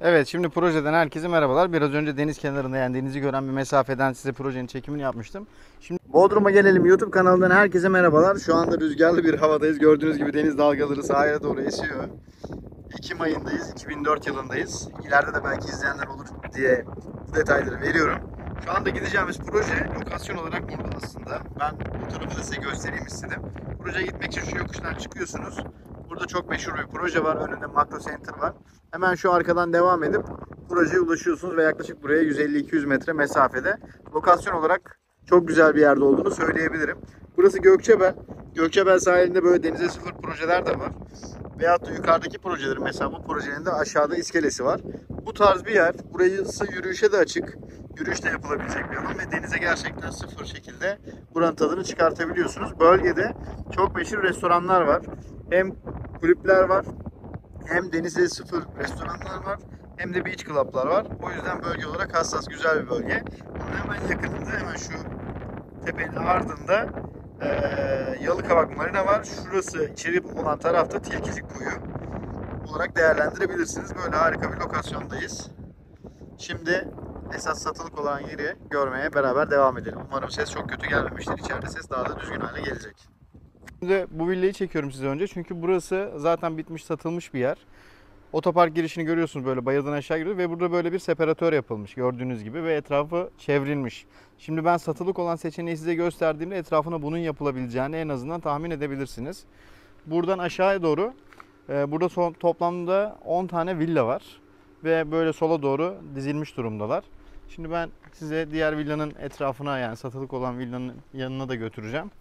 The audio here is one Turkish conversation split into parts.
Evet, şimdi projeden herkese merhabalar. Biraz önce deniz kenarında, yani denizi gören bir mesafeden size projenin çekimini yapmıştım. Şimdi Bodrum'a gelelim. YouTube kanalından herkese merhabalar. Şu anda rüzgarlı bir havadayız. Gördüğünüz gibi deniz dalgaları sahile doğru esiyor. Ekim ayındayız, 2004 yılındayız. İleride de belki izleyenler olur diye bu detayları veriyorum. Şu anda gideceğimiz proje lokasyon olarak burada aslında. Ben bu tarafı da size göstereyim istedim. Projeye gitmek için şu yokuştan çıkıyorsunuz. Burada çok meşhur bir proje var. Önünde Makro Center var. Hemen şu arkadan devam edip projeye ulaşıyorsunuz ve yaklaşık buraya 150-200 metre mesafede. Lokasyon olarak çok güzel bir yerde olduğunu söyleyebilirim. Burası Gökçebel. Gökçebel sahilinde böyle denize sıfır projeler de var. Veyahut da yukarıdaki projelerin, mesela bu projenin de aşağıda iskelesi var. Bu tarz bir yer. Burası yürüyüşe de açık. Yürüyüş de yapılabilecek bir alan ve denize gerçekten sıfır şekilde buranın tadını çıkartabiliyorsunuz. Bölgede çok meşhur restoranlar var. Hem kulüpler var, hem denize sıfır restoranlar var, hem de beach club'lar var. O yüzden bölge olarak hassas, güzel bir bölge. Bunun hemen yakınında, hemen şu tepenin ardında Yalıkavak Marina var. Şurası içeri olan tarafta Tilkicik Koyu olarak değerlendirebilirsiniz. Böyle harika bir lokasyondayız. Şimdi esas satılık olan yeri görmeye beraber devam edelim. Umarım ses çok kötü gelmemiştir. İçeride ses daha da düzgün hale gelecek. Şimdi bu villayı çekiyorum size önce. Çünkü burası zaten bitmiş, satılmış bir yer. Otopark girişini görüyorsunuz, böyle bayırdan aşağı giriyor ve burada böyle bir separatör yapılmış gördüğünüz gibi ve etrafı çevrilmiş. Şimdi ben satılık olan seçeneği size gösterdiğimde etrafına bunun yapılabileceğini en azından tahmin edebilirsiniz. Buradan aşağıya doğru burada toplamda 10 tane villa var ve böyle sola doğru dizilmiş durumdalar. Şimdi ben size diğer villanın etrafına, yani satılık olan villanın yanına da götüreceğim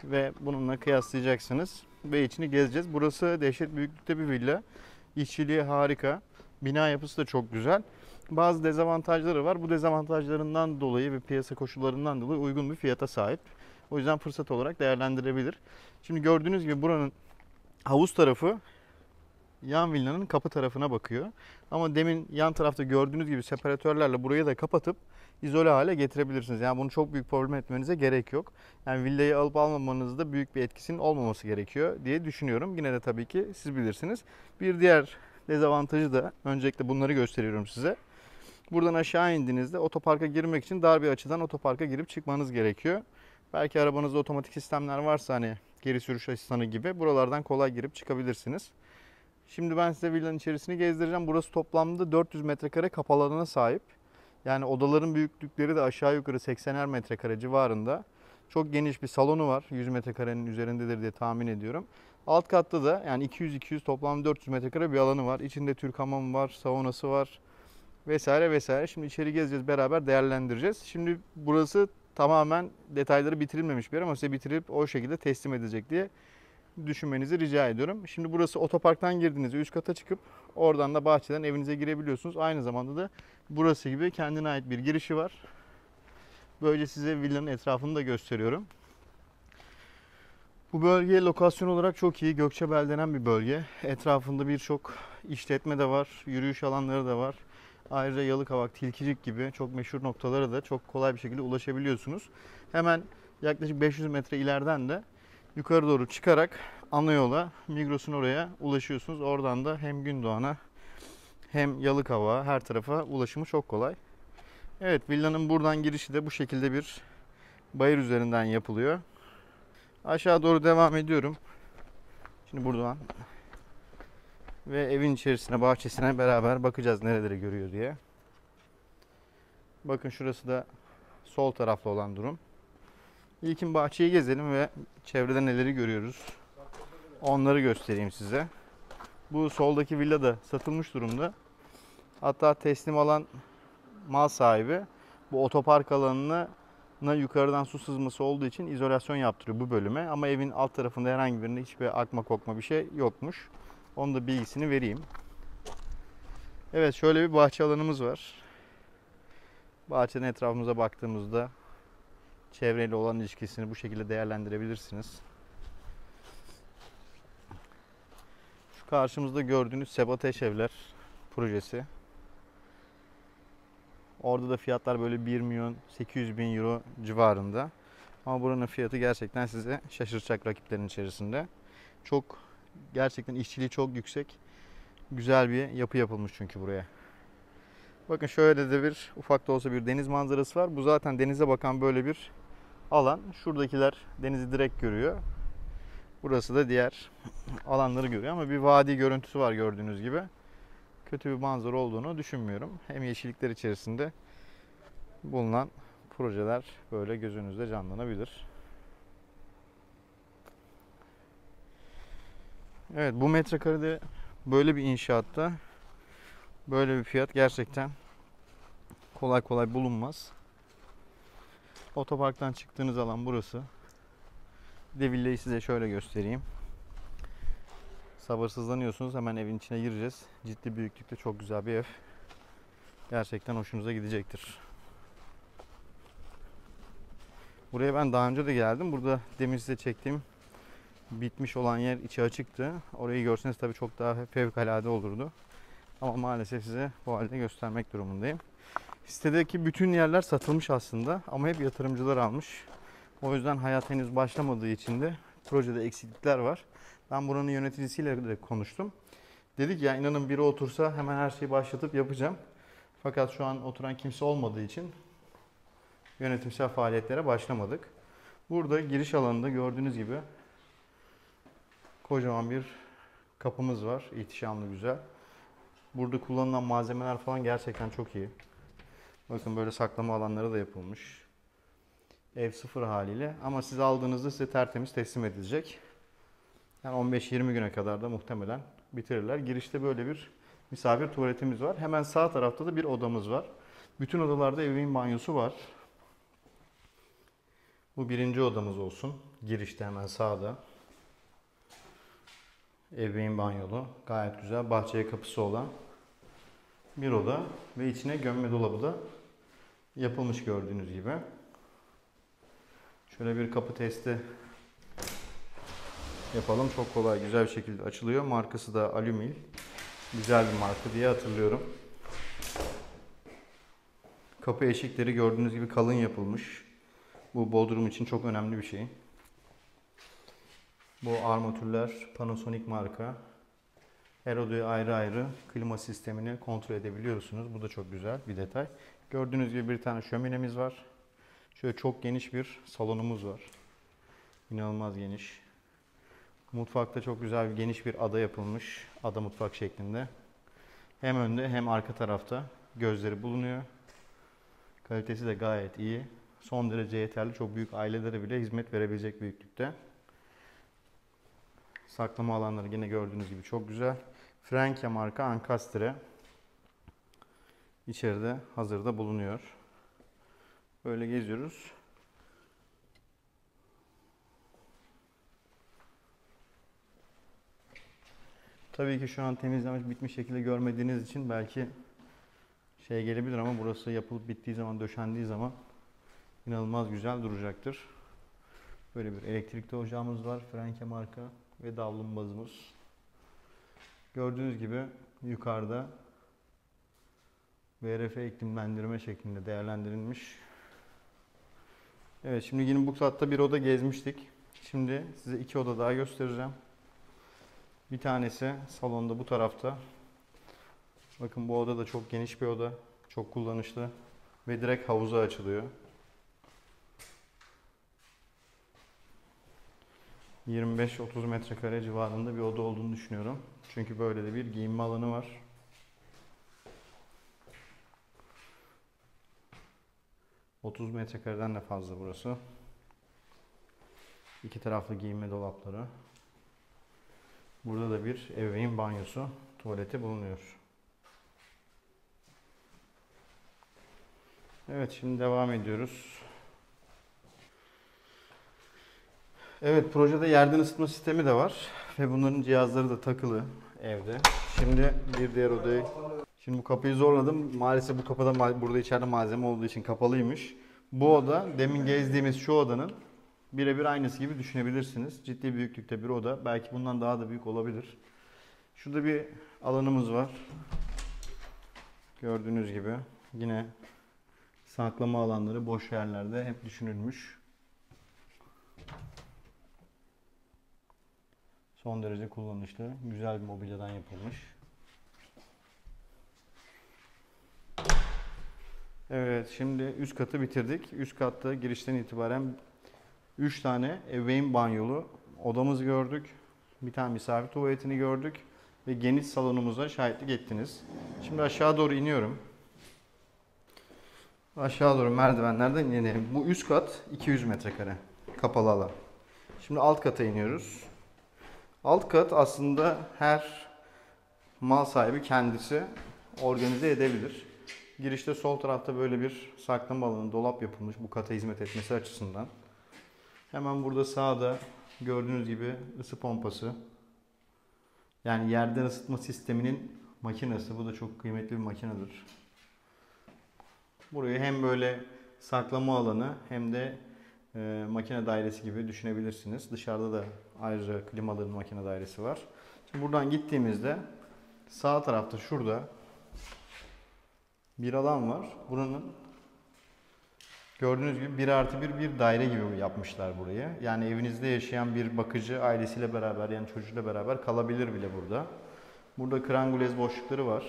ve bununla kıyaslayacaksınız ve içini gezeceğiz. Burası dehşet büyüklükte bir villa. İşçiliği harika. Bina yapısı da çok güzel. Bazı dezavantajları var. Bu dezavantajlarından dolayı ve piyasa koşullarından dolayı uygun bir fiyata sahip. O yüzden fırsat olarak değerlendirebilir. Şimdi gördüğünüz gibi buranın havuz tarafı yan villanın kapı tarafına bakıyor. Ama demin yan tarafta gördüğünüz gibi separatörlerle burayı da kapatıp izole hale getirebilirsiniz. Yani bunu çok büyük problem etmenize gerek yok. Yani villayı alıp almamanızda büyük bir etkisinin olmaması gerekiyor diye düşünüyorum. Yine de tabii ki siz bilirsiniz. Bir diğer dezavantajı da, öncelikle bunları gösteriyorum size. Buradan aşağı indiğinizde otoparka girmek için dar bir açıdan otoparka girip çıkmanız gerekiyor. Belki arabanızda otomatik sistemler varsa, hani geri sürüş asistanı gibi, buralardan kolay girip çıkabilirsiniz. Şimdi ben size villanın içerisini gezdireceğim. Burası toplamda 400 metrekare kapalı alana sahip. Yani odaların büyüklükleri de aşağı yukarı 80'er metrekare civarında. Çok geniş bir salonu var. 100 metrekarenin üzerindedir diye tahmin ediyorum. Alt katta da yani 200-200 toplam 400 metrekare bir alanı var. İçinde Türk hamamı var, saunası var vesaire vesaire. Şimdi içeri gezeceğiz, beraber değerlendireceğiz. Şimdi burası tamamen detayları bitirilmemiş bir yer ama size bitirip o şekilde teslim edecek diye düşünmenizi rica ediyorum. Şimdi burası, otoparktan girdiğinizde üst kata çıkıp oradan da bahçeden evinize girebiliyorsunuz. Aynı zamanda da burası gibi kendine ait bir girişi var. Böylece size villanın etrafını da gösteriyorum. Bu bölge lokasyon olarak çok iyi. Gökçebel denen bir bölge. Etrafında birçok işletme de var. Yürüyüş alanları da var. Ayrıca Yalıkavak, Tilkicik gibi çok meşhur noktalara da çok kolay bir şekilde ulaşabiliyorsunuz. Hemen yaklaşık 500 metre ileriden de yukarı doğru çıkarak ana yola, Migros'un oraya ulaşıyorsunuz. Oradan da hem Gündoğan'a hem Yalıkavak'a, her tarafa ulaşımı çok kolay. Evet, villanın buradan girişi de bu şekilde bir bayır üzerinden yapılıyor. Aşağı doğru devam ediyorum. Şimdi buradan ve evin içerisine, bahçesine beraber bakacağız nereleri görüyor diye. Bakın şurası da sol taraflı olan durum. İlkin bahçeyi gezelim ve çevrede neleri görüyoruz onları göstereyim size. Bu soldaki villa da satılmış durumda. Hatta teslim alan mal sahibi bu otopark alanına yukarıdan su sızması olduğu için izolasyon yaptırıyor bu bölüme. Ama evin alt tarafında herhangi birinde hiçbir akma kokma bir şey yokmuş. Onun da bilgisini vereyim. Evet, şöyle bir bahçe alanımız var. Bahçenin etrafımıza baktığımızda çevreyle olan ilişkisini bu şekilde değerlendirebilirsiniz. Şu karşımızda gördüğünüz Sebateş Evler projesi. Orada da fiyatlar böyle 1 milyon 800 bin euro civarında. Ama buranın fiyatı gerçekten size şaşırtacak rakiplerin içerisinde. Çok, gerçekten işçiliği çok yüksek. Güzel bir yapı yapılmış çünkü buraya. Bakın şöyle de bir ufak da olsa bir deniz manzarası var. Bu zaten denize bakan böyle bir alan. Şuradakiler denizi direkt görüyor. Burası da diğer alanları görüyor ama bir vadi görüntüsü var gördüğünüz gibi. Kötü bir manzara olduğunu düşünmüyorum. Hem yeşillikler içerisinde bulunan projeler böyle gözünüzde canlanabilir. Evet, bu metrekarede böyle bir inşaatta böyle bir fiyat gerçekten kolay kolay bulunmaz. Otoparktan çıktığınız alan burası. Bir de villayı size şöyle göstereyim. Sabırsızlanıyorsunuz, hemen evin içine gireceğiz. Ciddi büyüklükte çok güzel bir ev. Gerçekten hoşunuza gidecektir. Buraya ben daha önce de geldim. Burada demin size çektiğim bitmiş olan yer içi açıktı. Orayı görseniz tabii çok daha fevkalade olurdu. Ama maalesef size bu halde göstermek durumundayım. Sitedeki bütün yerler satılmış aslında ama hep yatırımcılar almış. O yüzden hayat henüz başlamadığı için de projede eksiklikler var. Ben buranın yöneticisiyle de konuştum. Dedik ya, inanın biri otursa hemen her şeyi başlatıp yapacağım. Fakat şu an oturan kimse olmadığı için yönetimsel faaliyetlere başlamadık. Burada giriş alanında gördüğünüz gibi kocaman bir kapımız var. İhtişamlı, güzel. Burada kullanılan malzemeler falan gerçekten çok iyi. Bakın böyle saklama alanları da yapılmış. Ev sıfır haliyle ama siz aldığınızda size tertemiz teslim edilecek. Yani 15-20 güne kadar da muhtemelen bitirirler. Girişte böyle bir misafir tuvaletimiz var. Hemen sağ tarafta da bir odamız var. Bütün odalarda ebeveyn banyosu var. Bu birinci odamız olsun. Girişte hemen sağda. Ebeveyn banyolu. Gayet güzel. Bahçeye kapısı olan bir oda. Ve içine gömme dolabı da yapılmış gördüğünüz gibi. Şöyle bir kapı testi yapalım. Çok kolay, güzel bir şekilde açılıyor. Markası da Alumil. Güzel bir marka diye hatırlıyorum. Kapı eşikleri gördüğünüz gibi kalın yapılmış. Bu Bodrum için çok önemli bir şey. Bu armatürler Panasonic marka. Her odaya ayrı ayrı klima sistemini kontrol edebiliyorsunuz. Bu da çok güzel bir detay. Gördüğünüz gibi bir tane şöminemiz var. Şöyle çok geniş bir salonumuz var. İnanılmaz geniş. Mutfakta çok güzel, geniş bir ada yapılmış. Ada mutfak şeklinde. Hem önde hem arka tarafta gözleri bulunuyor. Kalitesi de gayet iyi. Son derece yeterli. Çok büyük ailelere bile hizmet verebilecek büyüklükte. Saklama alanları yine gördüğünüz gibi çok güzel. Franke marka Ankastre içeride hazırda bulunuyor. Böyle geziyoruz. Tabii ki şu an temizlenmiş, bitmiş şekilde görmediğiniz için belki şey gelebilir ama burası yapılıp bittiği zaman, döşendiği zaman inanılmaz güzel duracaktır. Böyle bir elektrikli ocağımız var. Franke marka ve davlumbazımız. Gördüğünüz gibi yukarıda VRF iklimlendirme şeklinde değerlendirilmiş. Evet, şimdi yine bu katta bir oda gezmiştik. Şimdi size iki oda daha göstereceğim. Bir tanesi salonda bu tarafta. Bakın bu oda da çok geniş bir oda. Çok kullanışlı. Ve direkt havuza açılıyor. 25-30 metrekare civarında bir oda olduğunu düşünüyorum. Çünkü böyle de bir giyinme alanı var. ...30 metrekareden de fazla burası. İki taraflı giyinme dolapları. Burada da bir ebeveyn banyosu, tuvaleti bulunuyor. Evet, şimdi devam ediyoruz. Evet, projede yerden ısıtma sistemi de var. Ve bunların cihazları da takılı evde. Şimdi bir diğer odayı... Şimdi bu kapıyı zorladım. Maalesef bu kapıda burada içeride malzeme olduğu için kapalıymış. Bu oda demin gezdiğimiz şu odanın birebir aynısı gibi düşünebilirsiniz. Ciddi büyüklükte bir oda. Belki bundan daha da büyük olabilir. Şurada bir alanımız var. Gördüğünüz gibi yine saklama alanları boş yerlerde hep düşünülmüş. Son derece kullanışlı, güzel bir mobilyadan yapılmış. Evet, şimdi üst katı bitirdik. Üst katta girişten itibaren 3 tane ebeveyn banyolu odamızı gördük. Bir tane misafir tuvaletini gördük. Ve geniş salonumuza şahitlik ettiniz. Şimdi aşağı doğru iniyorum. Aşağı doğru merdivenlerden inelim. Bu üst kat 200 metrekare. Kapalı alan. Şimdi alt kata iniyoruz. Alt kat aslında her mal sahibi kendisi organize edebilir. Girişte sol tarafta böyle bir saklama alanı, dolap yapılmış bu kata hizmet etmesi açısından. Hemen burada sağda gördüğünüz gibi ısı pompası. Yani yerden ısıtma sisteminin makinesi. Bu da çok kıymetli bir makinedir. Burayı hem böyle saklama alanı hem de makine dairesi gibi düşünebilirsiniz. Dışarıda da ayrıca klimalı bir makine dairesi var. Şimdi buradan gittiğimizde sağ tarafta şurada bir alan var. Buranın gördüğünüz gibi 1+1 bir daire gibi yapmışlar burayı. Yani evinizde yaşayan bir bakıcı ailesiyle beraber yani çocuğuyla beraber kalabilir bile burada. Burada krangulez boşlukları var.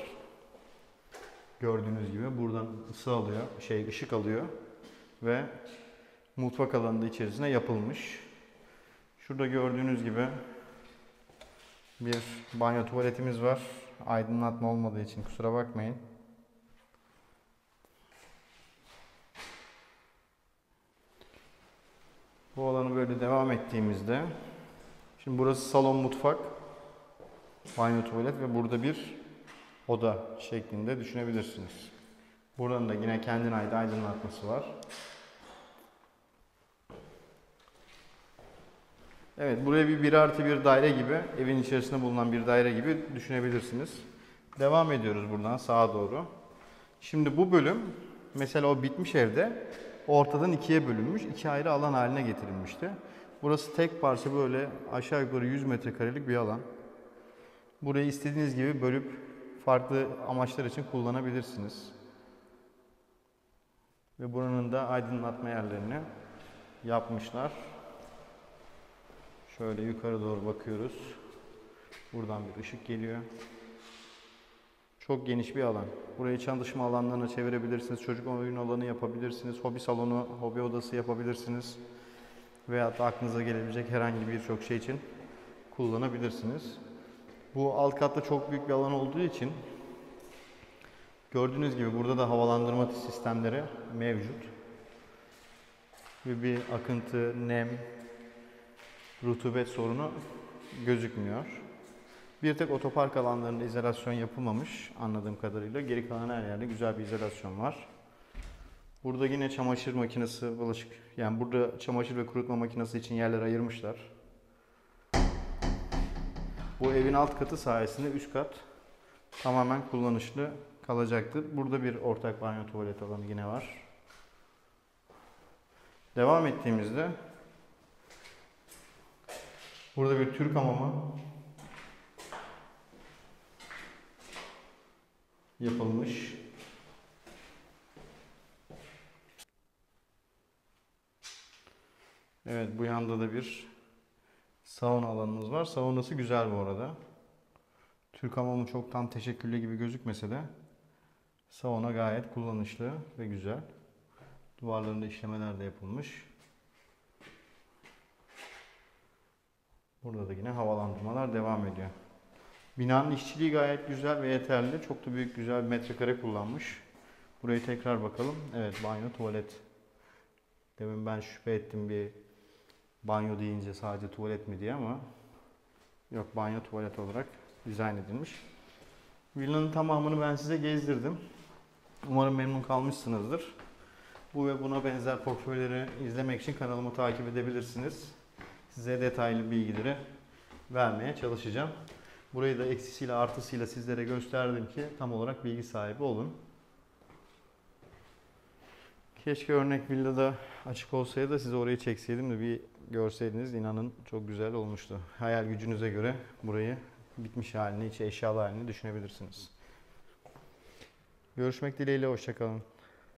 Gördüğünüz gibi buradan ısı alıyor, ışık alıyor ve mutfak alanı da içerisine yapılmış. Şurada gördüğünüz gibi bir banyo tuvaletimiz var. Aydınlatma olmadığı için kusura bakmayın. Bu alanı böyle devam ettiğimizde şimdi burası salon, mutfak, banyo, tuvalet ve burada bir oda şeklinde düşünebilirsiniz. Buranın da yine kendine ait aydınlatması var. Evet, buraya bir 1+1 daire gibi, evin içerisinde bulunan bir daire gibi düşünebilirsiniz. Devam ediyoruz buradan sağa doğru. Şimdi bu bölüm, mesela o bitmiş evde ortadan ikiye bölünmüş, iki ayrı alan haline getirilmişti. Burası tek parça böyle aşağı yukarı 100 metrekarelik bir alan. Burayı istediğiniz gibi bölüp farklı amaçlar için kullanabilirsiniz. Ve buranın da aydınlatma yerlerini yapmışlar. Şöyle yukarı doğru bakıyoruz. Buradan bir ışık geliyor. Çok geniş bir alan. Burayı çalışma alanlarına çevirebilirsiniz. Çocuk oyun alanı yapabilirsiniz. Hobi salonu, hobi odası yapabilirsiniz. Veyahut da aklınıza gelebilecek herhangi birçok şey için kullanabilirsiniz. Bu alt katta çok büyük bir alan olduğu için gördüğünüz gibi burada da havalandırma sistemleri mevcut. Ve bir akıntı, nem, rutubet sorunu gözükmüyor. Bir tek otopark alanlarında izolasyon yapılmamış anladığım kadarıyla. Geri kalan her yerde güzel bir izolasyon var. Burada yine çamaşır makinesi, bulaşık, yani burada çamaşır ve kurutma makinesi için yerler ayırmışlar. Bu evin alt katı sayesinde üst kat tamamen kullanışlı kalacaktır. Burada bir ortak banyo tuvalet alanı yine var. Devam ettiğimizde burada bir Türk hamamı yapılmış. Evet, bu yanda da bir sauna alanımız var. Saunası güzel bu arada. Türk hamamı çok tam teşekküllü gibi gözükmese de sauna gayet kullanışlı ve güzel. Duvarlarında işlemeler de yapılmış. Burada da yine havalandırmalar devam ediyor. Binanın işçiliği gayet güzel ve yeterli. Çok da büyük güzel bir metrekare kullanmış. Burayı tekrar bakalım. Evet, banyo, tuvalet. Demin ben şüphe ettim bir banyo deyince sadece tuvalet mi diye ama yok, banyo tuvalet olarak dizayn edilmiş. Villanın tamamını ben size gezdirdim. Umarım memnun kalmışsınızdır. Bu ve buna benzer portföyleri izlemek için kanalımı takip edebilirsiniz. Size detaylı bilgileri vermeye çalışacağım. Burayı da eksisiyle artısıyla sizlere gösterdim ki tam olarak bilgi sahibi olun. Keşke örnek villada açık olsaydı da size orayı çekseydim de bir görseydiniz, inanın çok güzel olmuştu. Hayal gücünüze göre burayı bitmiş halini, içi eşyalı halini düşünebilirsiniz. Görüşmek dileğiyle, hoşça kalın.